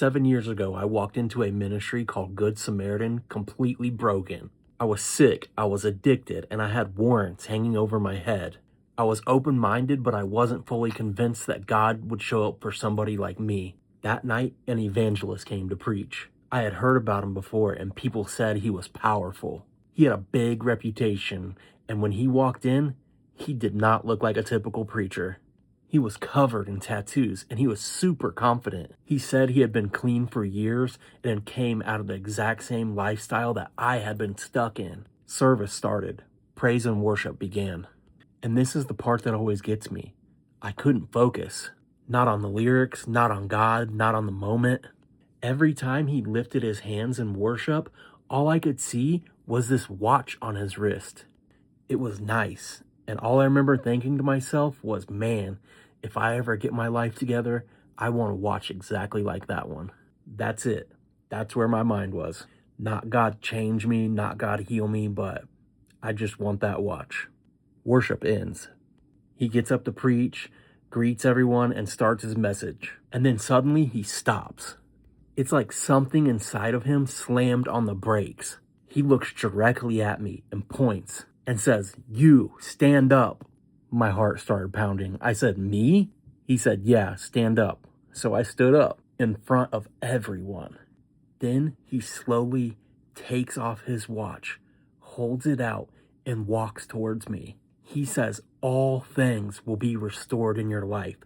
7 years ago, I walked into a ministry called Good Samaritan completely broken. I was sick, I was addicted, and I had warrants hanging over my head. I was open-minded, but I wasn't fully convinced that God would show up for somebody like me. That night, an evangelist came to preach. I had heard about him before, and people said he was powerful. He had a big reputation, and when he walked in, he did not look like a typical preacher. He was covered in tattoos, and he was super confident. He said he had been clean for years and came out of the exact same lifestyle that I had been stuck in. Service started. Praise and worship began. And this is the part that always gets me. I couldn't focus. Not on the lyrics, not on God, not on the moment. Every time he lifted his hands in worship, all I could see was this watch on his wrist. It was nice. And all I remember thinking to myself was, man, if I ever get my life together, I want to watch exactly like that one. That's it. That's where my mind was. Not God change me, not God heal me, but I just want that watch. Worship ends. He gets up to preach, greets everyone, and starts his message. And then suddenly he stops. It's like something inside of him slammed on the brakes. He looks directly at me and points and says, "You, stand up." My heart started pounding. I said, "Me?" He said, "Yeah, stand up." So I stood up in front of everyone. Then he slowly takes off his watch, holds it out, and walks towards me. He says, "All things will be restored in your life.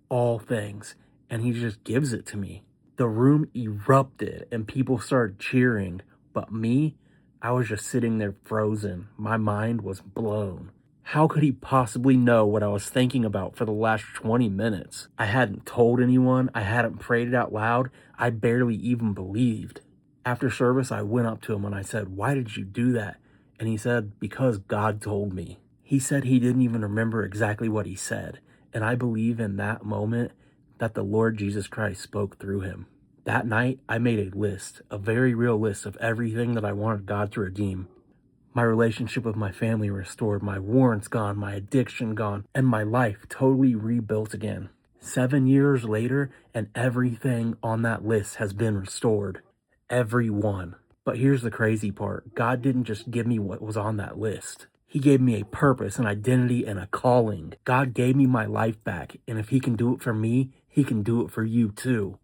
All things." And he just gives it to me. The room erupted and people started cheering. But me, I was just sitting there frozen. My mind was blown. How could he possibly know what I was thinking about for the last 20 minutes? I hadn't told anyone. I hadn't prayed it out loud. I barely even believed. After service, I went up to him and I said, "Why did you do that?" And he said, "Because God told me." He said he didn't even remember exactly what he said. And I believe in that moment that the Lord Jesus Christ spoke through him. That night, I made a list, a very real list of everything that I wanted God to redeem. My relationship with my family restored, my warrants gone, my addiction gone, and my life totally rebuilt again. 7 years later, and everything on that list has been restored. Every one. But here's the crazy part. God didn't just give me what was on that list. He gave me a purpose, an identity, and a calling. God gave me my life back, and if he can do it for me, he can do it for you too.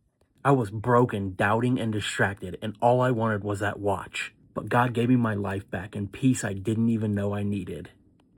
I was broken, doubting, and distracted, and all I wanted was that watch. But God gave me my life back and peace I didn't even know I needed.